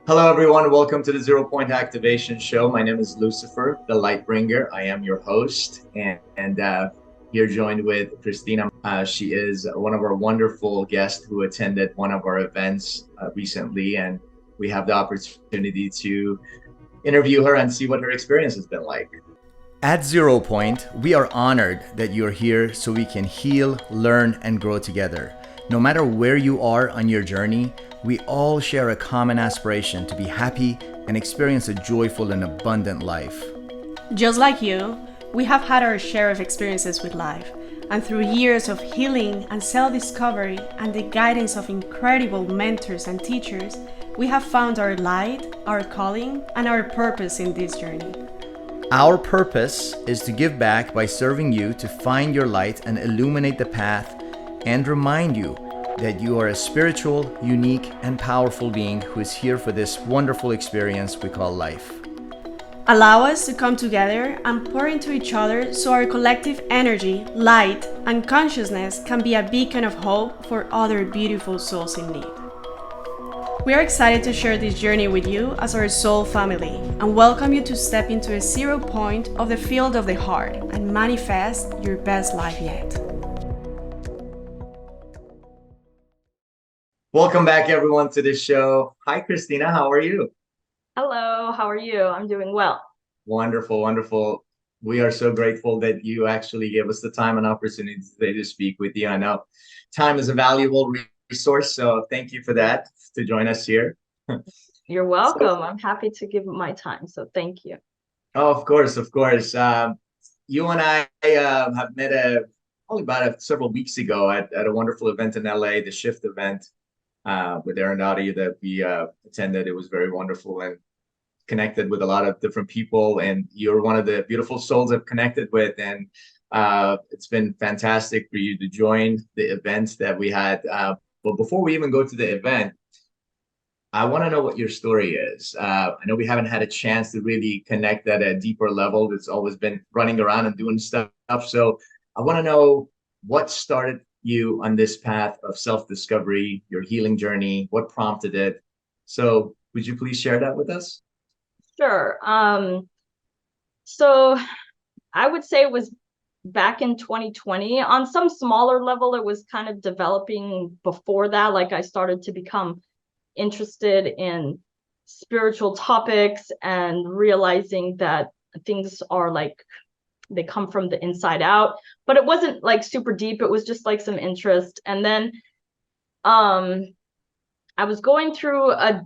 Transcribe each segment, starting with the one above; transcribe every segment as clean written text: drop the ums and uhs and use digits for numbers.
Hello, everyone. Welcome to the Zero Point Activation Show. My name is Lucifer, the Lightbringer. I am your host, and here joined with Christina. She is one of our wonderful guests who attended one of our events recently, and we have the opportunity to interview her and see what her experience has been like. At Zero Point, we are honored that you're here so we can heal, learn, and grow together. No matter where you are on your journey, we all share a common aspiration to be happy and experience a joyful and abundant life. Just like you, we have had our share of experiences with life, and through years of healing and self-discovery and the guidance of incredible mentors and teachers, we have found our light, our calling, and our purpose in this journey. Our purpose is to give back by serving you to find your light and illuminate the path and remind you that you are a spiritual, unique, and powerful being who is here for this wonderful experience we call life. Allow us to come together and pour into each other so our collective energy, light, and consciousness can be a beacon of hope for other beautiful souls in need. We are excited to share this journey with you as our soul family and welcome you to step into a zero point of the field of the heart and manifest your best life yet. Welcome back, everyone, to the show. Hi, Christina. How are you? Hello, how are you? I'm doing well. Wonderful, wonderful. We are so grateful that you actually gave us the time and opportunity today to speak with you. I know time is a valuable resource, so thank you for that, to join us here. You're welcome. I'm happy to give my time, so thank you. Oh, of course, of course. You and I have met only about several weeks ago at a wonderful event in LA, the Shift event with Aaron Dottie that we attended. It was very wonderful and connected with a lot of different people. And you're one of the beautiful souls I've connected with. And it's been fantastic for you to join the event that we had. But before we even go to the event, I want to know what your story is. I know we haven't had a chance to really connect at a deeper level. It's always been running around and doing stuff. So I want to know what started you on this path of self-discovery, your healing journey, what prompted it. So would you please share that with us? Sure. So I would say it was back in 2020. On some smaller level, it was kind of developing before that. Like I started to become interested in spiritual topics and realizing that things are like they come from the inside out, but it wasn't like super deep. It was just like some interest. And then I was going through a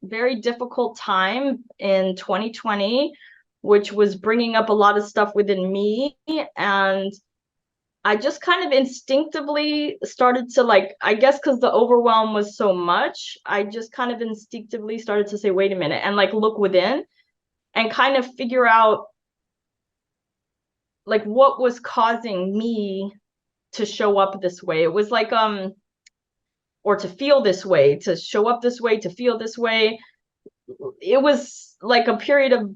very difficult time in 2020, which was bringing up a lot of stuff within me. And I just kind of instinctively started to I guess because the overwhelm was so much, I just kind of instinctively started to say, wait a minute, and look within and kind of figure out what was causing me to show up this way. It was or to feel this way, to show up this way, to feel this way. It was like a period of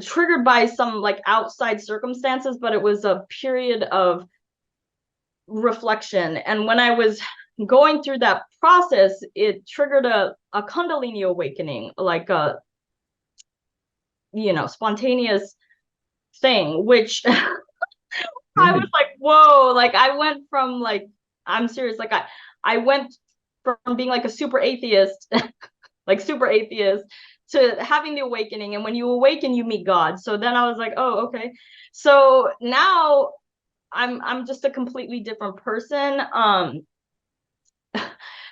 triggered by some outside circumstances, but it was a period of reflection. And when I was going through that process, it triggered a Kundalini awakening, like a spontaneous thing, which I was like, whoa, I went from I'm serious, I went from being a super atheist, super atheist, to having the awakening. And when you awaken, you meet God. So then I was like, oh, okay. So now I'm just a completely different person.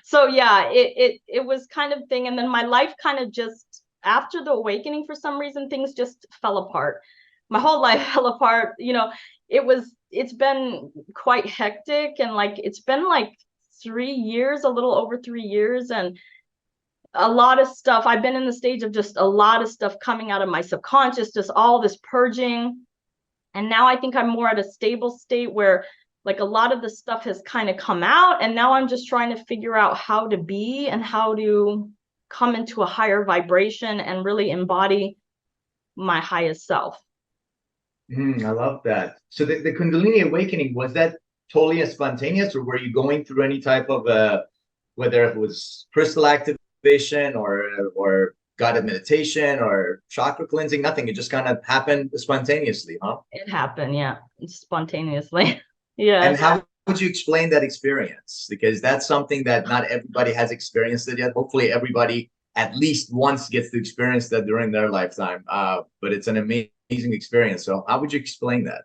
So yeah, it was kind of thing. And then my life kind of just, after the awakening, for some reason, things just fell apart. My whole life fell apart. It's been quite hectic, and it's been 3 years, a little over 3 years, and a lot of stuff. I've been in the stage of just a lot of stuff coming out of my subconscious, just all this purging. And now I think I'm more at a stable state where a lot of the stuff has kind of come out, and now I'm just trying to figure out how to be and how to come into a higher vibration and really embody my highest self. I love that. So the Kundalini awakening, was that totally spontaneous, or were you going through any type of whether it was crystal activation or guided meditation or chakra cleansing, nothing. It just kind of happened spontaneously, huh? It happened, yeah, spontaneously. Yeah. And how would you explain that experience? Because that's something that not everybody has experienced it yet. Hopefully everybody at least once gets to experience that during their lifetime. But it's an amazing experience. So how would you explain that?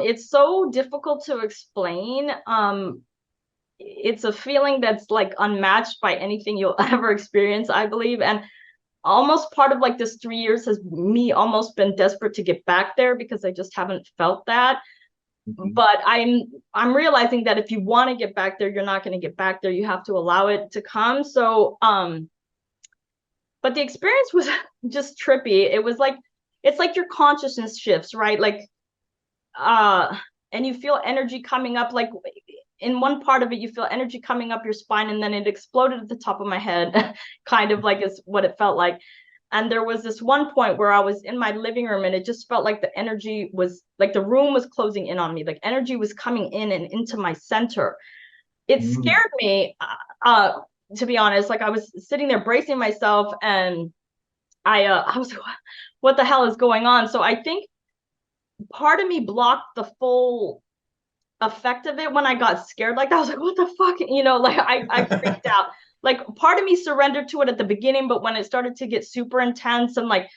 It's so difficult to explain. It's a feeling that's like unmatched by anything you'll ever experience, I believe. And almost part of like this 3 years has me almost been desperate to get back there because I just haven't felt that. But I'm realizing that if you want to get back there, you're not going to get back there. You have to allow it to come. So but the experience was just trippy. It was like, it's like your consciousness shifts, right? Like and you feel energy coming up, like in one part of it you feel energy coming up your spine, and then it exploded at the top of my head kind of like is what it felt like. And there was this one point where I was in my living room and it just felt like the energy was like the room was closing in on me, like energy was coming in and into my center. It scared me, to be honest. Like I was sitting there bracing myself and I was like, what the hell is going on? So I think part of me blocked the full effect of it when I got scared. Like I was like, what the fuck? You know, like I freaked out. Like part of me surrendered to it at the beginning, but when it started to get super intense and like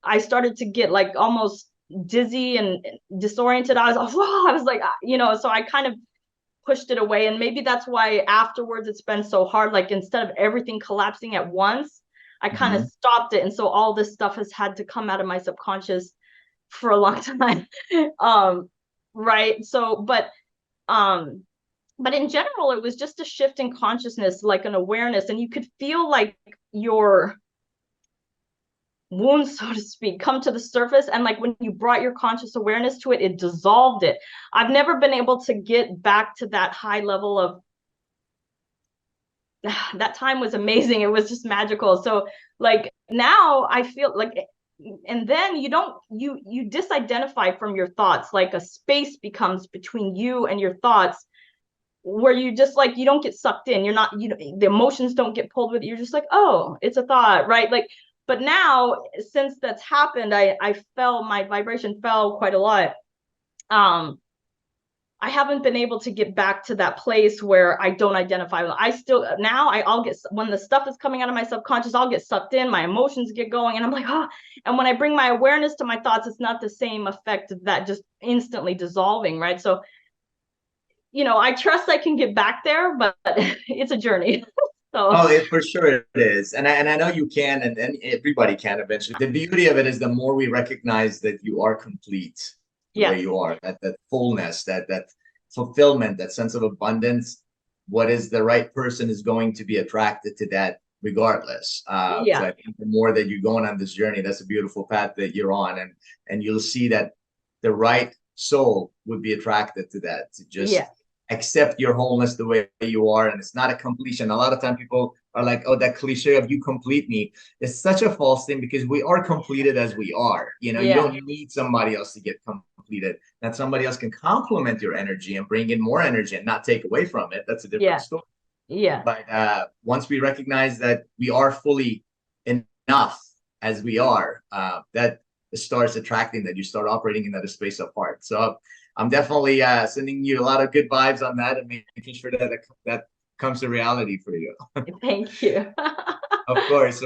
I started to get like almost dizzy and disoriented, I was like, whoa, I was like, you know, so I kind of pushed it away. And maybe that's why afterwards it's been so hard. Like instead of everything collapsing at once, I kind of stopped it. And so all this stuff has had to come out of my subconscious for a long time. Right. So, but in general, it was just a shift in consciousness, like an awareness, and you could feel like your wounds, so to speak, come to the surface. And like when you brought your conscious awareness to it, it dissolved it. I've never been able to get back to that high level of that time was amazing. It was just magical. So like now I feel like, and then you disidentify from your thoughts, like a space becomes between you and your thoughts where you just like, you don't get sucked in. You're not, the emotions don't get pulled with it. You're just like, oh, it's a thought, right? Like, but now since that's happened, I felt my vibration fell quite a lot. I haven't been able to get back to that place where I don't identify. I still, now I'll get, when the stuff is coming out of my subconscious, I'll get sucked in, my emotions get going, and I'm like, oh, and when I bring my awareness to my thoughts, it's not the same effect of that just instantly dissolving, right? So, I trust I can get back there, but it's a journey. So. Oh, for sure it is. And I know you can, and everybody can eventually. The beauty of it is the more we recognize that you are complete, the way you are, that fullness, that fulfillment, that sense of abundance, what is the right person is going to be attracted to that regardless. So I think the more that you're going on this journey, that's a beautiful path that you're on, and you'll see that the right soul would be attracted to that, to just accept your wholeness the way you are. And it's not a completion. A lot of time people are like, oh, that cliche of you complete me. It's such a false thing, because we are completed as we are. You don't need somebody else to get completed. That somebody else can complement your energy and bring in more energy and not take away from it. That's a different story. But once we recognize that we are fully enough as we are, that starts attracting, that you start operating in that space of heart. So I'm definitely sending you a lot of good vibes on that and making sure that comes to reality for you. Thank you. Of course.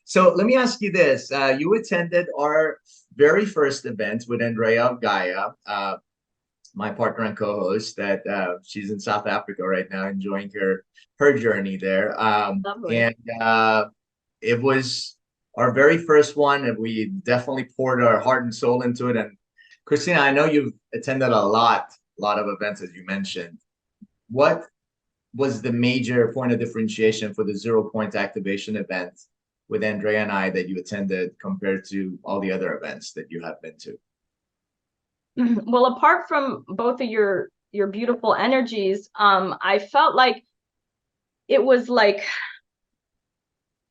So let me ask you this. You attended our very first event with Andrea of Gaia, my partner and co-host, that she's in South Africa right now, enjoying her journey there. And it was our very first one, and we definitely poured our heart and soul into it. And Christina, I know you've attended a lot of events, as you mentioned. What was the major point of differentiation for the 0 Point Activation event with Andrea and I that you attended compared to all the other events that you have been to? Well, apart from both of your beautiful energies, I felt like it was like,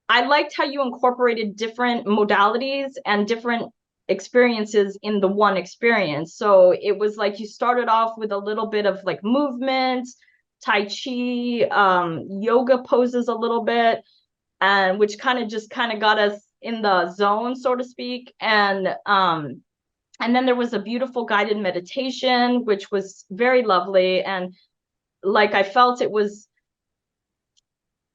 I liked how you incorporated different modalities and different experiences in the one experience. So it was like you started off with a little bit of like movement, Tai Chi, yoga poses a little bit, and which kind of got us in the zone, so to speak. And then there was a beautiful guided meditation, which was very lovely. And like, I felt it was,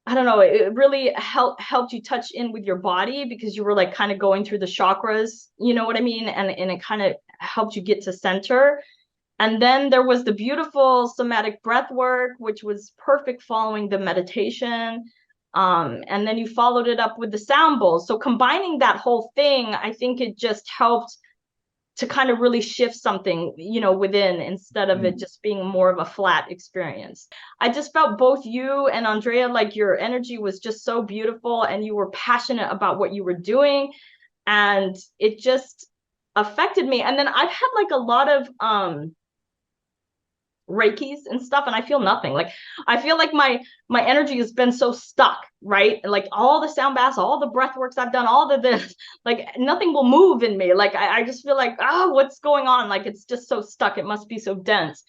I don't know, it really helped you touch in with your body, because you were like kind of going through the chakras, you know what I mean? And it kind of helped you get to center. And then there was the beautiful somatic breath work, which was perfect following the meditation. And then you followed it up with the sound bowls. So combining that whole thing, I think it just helped to kind of really shift something, you know, within, instead of it just being more of a flat experience. I just felt both you and Andrea, like your energy was just so beautiful, and you were passionate about what you were doing, and it just affected me. And then I've had like a lot of Reikis and stuff, and I feel nothing. Like, I feel like my energy has been so stuck, right? Like all the sound baths, all the breath works I've done, all the this, like nothing will move in me. Like I just feel like, what's going on? Like it's just so stuck. It must be so dense.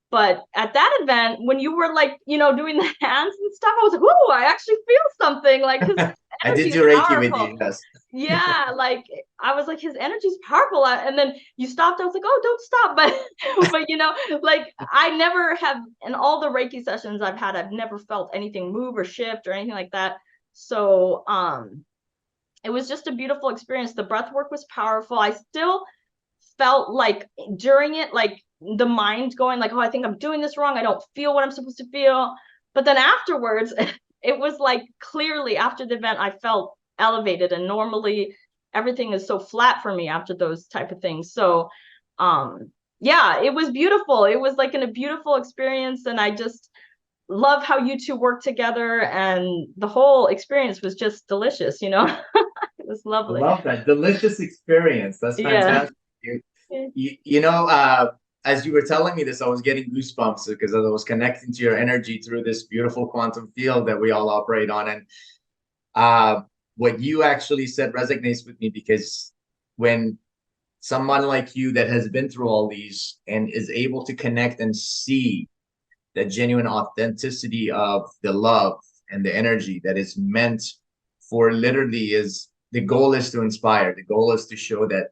But at that event, when you were like, you know, doing the hands and stuff, I was like, ooh, I actually feel something. Like his I energy did do is Reiki with powerful. you, yes. Yeah, like I was like, his energy is powerful. And then you stopped. I was like, oh, don't stop. But you know, like I never have, in all the Reiki sessions I've had, I've never felt anything move or shift or anything like that. So it was just a beautiful experience. The breath work was powerful. I still felt like during it, like the mind going like, oh, I think I'm doing this wrong. I don't feel what I'm supposed to feel. But then afterwards, it was like clearly after the event, I felt elevated. And normally everything is so flat for me after those type of things. So yeah, it was beautiful. It was like a beautiful experience. And I just love how you two work together. And the whole experience was just delicious, you know? It was I lovely. love that. Delicious experience. That's Yeah. fantastic. You know, as you were telling me this, I was getting goosebumps because I was connecting to your energy through this beautiful quantum field that we all operate on. And what you actually said resonates with me, because when someone like you that has been through all these and is able to connect and see the genuine authenticity of the love and the energy that is meant for, literally, is the goal is to inspire. The goal is to show that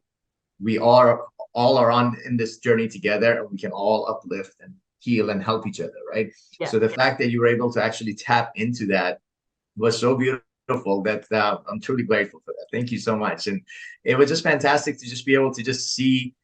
we are all on in this journey together, and we can all uplift and heal and help each other, right? Yeah. So the fact that you were able to actually tap into that was so beautiful that I'm truly grateful for that. Thank you so much. And it was just fantastic to just be able to just see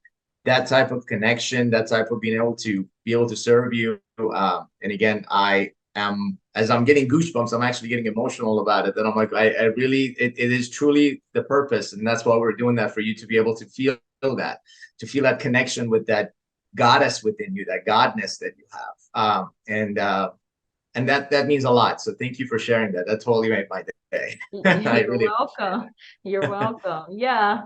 that type of connection, that type of being able to serve you. And again, I am, as I'm getting goosebumps, I'm actually getting emotional about it. And I'm like, I really, it is truly the purpose. And that's why we're doing that, for you to be able to feel that, to feel that connection with that goddess within you, that godness that you have. And that means a lot. So thank you for sharing that. That totally made my day. I You're really welcome. You're welcome. Yeah.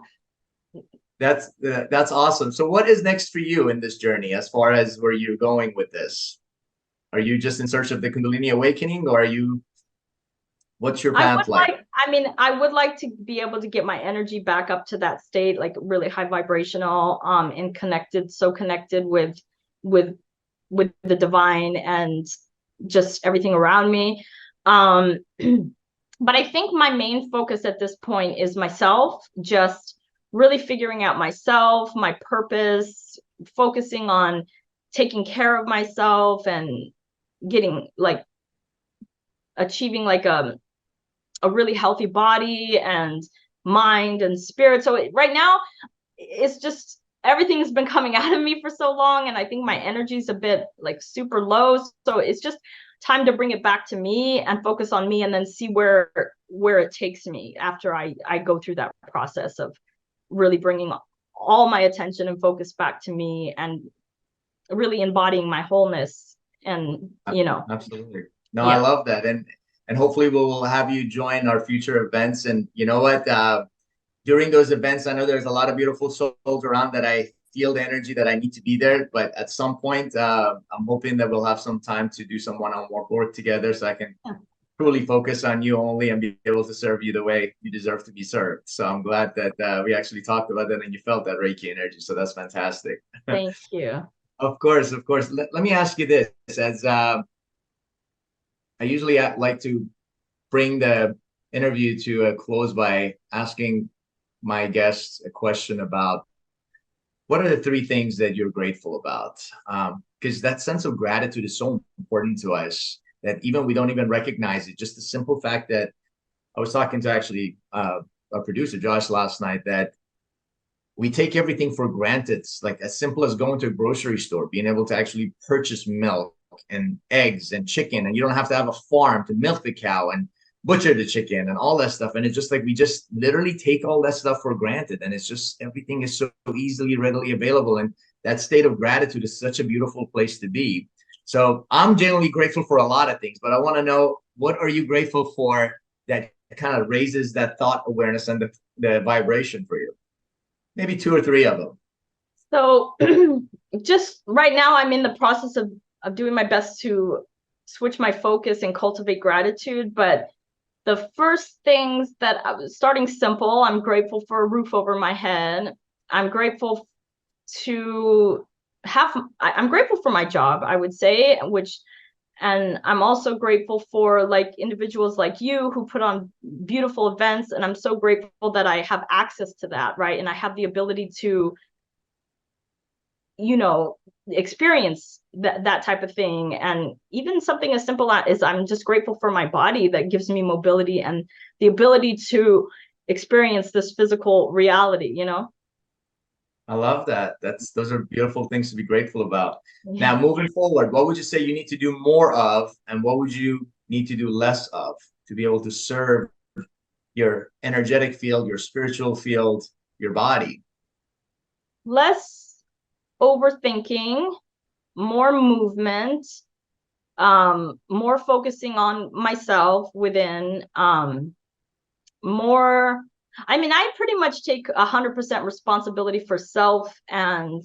That's awesome. So what is next for you in this journey, as far as where you're going with this? Are you just in search of the Kundalini awakening, or what's your path like? I would like to be able to get my energy back up to that state, like really high vibrational, and so connected with the divine and just everything around me. But I think my main focus at this point is myself, just really figuring out myself, my purpose, focusing on taking care of myself and getting like achieving like a really healthy body and mind and spirit. So right now it's just everything has been coming out of me for so long, and I think my energy is a bit like super low. So it's just time to bring it back to me and focus on me, and then see where it takes me after I go through that process of really bringing all my attention and focus back to me and really embodying my wholeness. And Absolutely. No, yeah. I love that. And hopefully we'll have you join our future events. And you know what? During those events, I know there's a lot of beautiful souls around that I feel the energy that I need to be there. But at some point, I'm hoping that we'll have some time to do some one-on-one work together, so I can truly focus on you only and be able to serve you the way you deserve to be served. So I'm glad that we actually talked about that and you felt that Reiki energy. So that's fantastic. Thank you. Of course. Let me ask you this. I usually like to bring the interview to a close by asking my guests a question about what are the three things that you're grateful about? Because that sense of gratitude is so important to us that even we don't even recognize it. Just the simple fact that I was talking to actually our producer, Josh, last night, that we take everything for granted. It's like as simple as going to a grocery store, being able to actually purchase milk and eggs and chicken, and you don't have to have a farm to milk the cow and butcher the chicken and all that stuff. And it's just like we just literally take all that stuff for granted. And it's just everything is so easily, readily available. And that state of gratitude is such a beautiful place to be. So I'm genuinely grateful for a lot of things, but I want to know, what are you grateful for that kind of raises that thought awareness and the vibration for you? Maybe two or three of them. So just right now, I'm in the process of doing my best to switch my focus and cultivate gratitude. But the first things that I was starting simple, I'm grateful for a roof over my head. I'm grateful I'm grateful for my job, I would say, and I'm also grateful for like individuals like you who put on beautiful events. And I'm so grateful that I have access to that, right? And I have the ability to, experience that type of thing. And even something as simple as I'm just grateful for my body that gives me mobility and the ability to experience this physical reality, I love that. Those are beautiful things to be grateful about. Now, moving forward, what would you say you need to do more of, and what would you need to do less of to be able to serve your energetic field, your spiritual field, your body? Less overthinking, more movement, more focusing on myself within, more. I mean, I pretty much take 100% responsibility for self and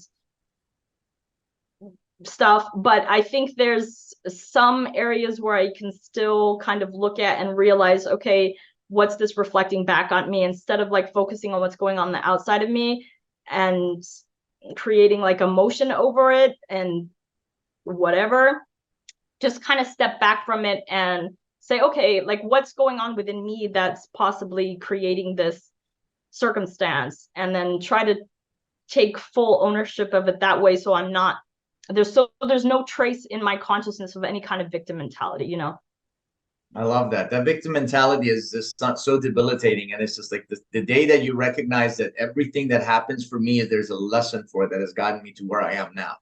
stuff, but I think there's some areas where I can still kind of look at and realize, okay, what's this reflecting back on me, instead of like focusing on what's going on the outside of me and creating like emotion over it and whatever. Just kind of step back from it and say, okay, like what's going on within me that's possibly creating this circumstance, and then try to take full ownership of it that way. So I'm not, there's no trace in my consciousness of any kind of victim mentality, I love that. That victim mentality is just not so debilitating. And it's just like the day that you recognize that everything that happens for me, there's a lesson for it that has gotten me to where I am now.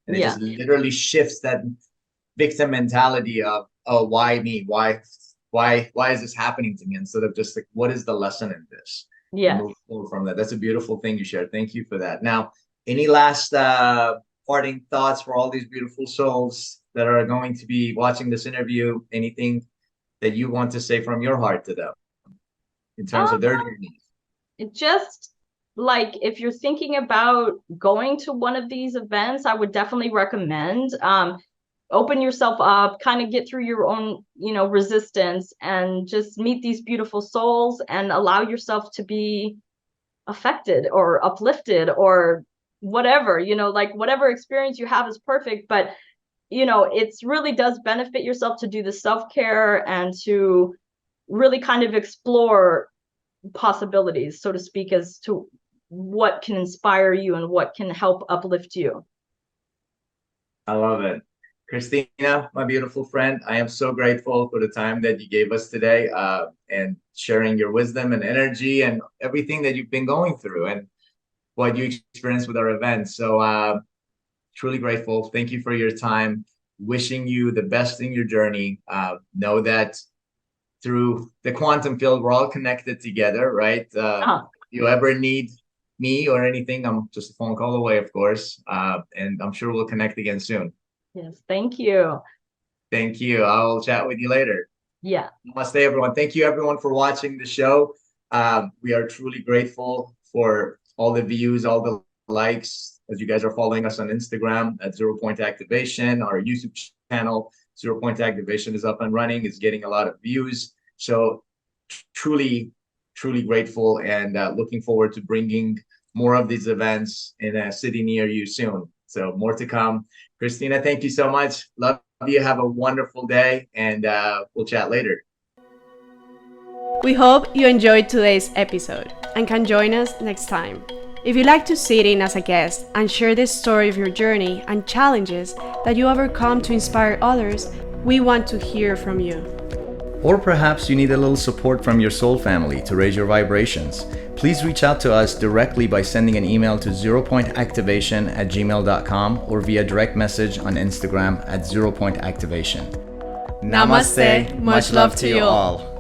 And it just literally shifts that victim mentality of, oh, why me? Why is this happening to me? Instead of just like, what is the lesson in this? Yeah. Move forward from that. That's a beautiful thing you shared. Thank you for that. Now, any last parting thoughts for all these beautiful souls that are going to be watching this interview? Anything that you want to say from your heart to them in terms of their journey? It just, like, if you're thinking about going to one of these events, I would definitely recommend open yourself up, kind of get through your own, resistance, and just meet these beautiful souls and allow yourself to be affected or uplifted or whatever, like whatever experience you have is perfect. But, it really does benefit yourself to do the self-care and to really kind of explore possibilities, so to speak, as to what can inspire you and what can help uplift you. I love it. Christina, my beautiful friend, I am so grateful for the time that you gave us today and sharing your wisdom and energy and everything that you've been going through and what you experienced with our events. So truly grateful. Thank you for your time. Wishing you the best in your journey. Know that through the quantum field, we're all connected together, right? If you ever need me or anything, I'm just a phone call away, of course. And I'm sure we'll connect again soon. Yes, thank you. Thank you. I'll chat with you later. Yeah. Namaste, everyone. Thank you, everyone, for watching the show. We are truly grateful for all the views, all the likes, as you guys are following us on Instagram at 0 Point Activation. Our YouTube channel, 0 Point Activation, is up and running. It's getting a lot of views. So truly, truly grateful and looking forward to bringing more of these events in a city near you soon. So more to come. Christina, thank you so much. Love you. Have a wonderful day, and we'll chat later. We hope you enjoyed today's episode and can join us next time. If you'd like to sit in as a guest and share the story of your journey and challenges that you overcome to inspire others, we want to hear from you. Or perhaps you need a little support from your soul family to raise your vibrations. Please reach out to us directly by sending an email to zeropointactivation@gmail.com or via direct message on Instagram at zeropointactivation. Namaste. Much love to you all.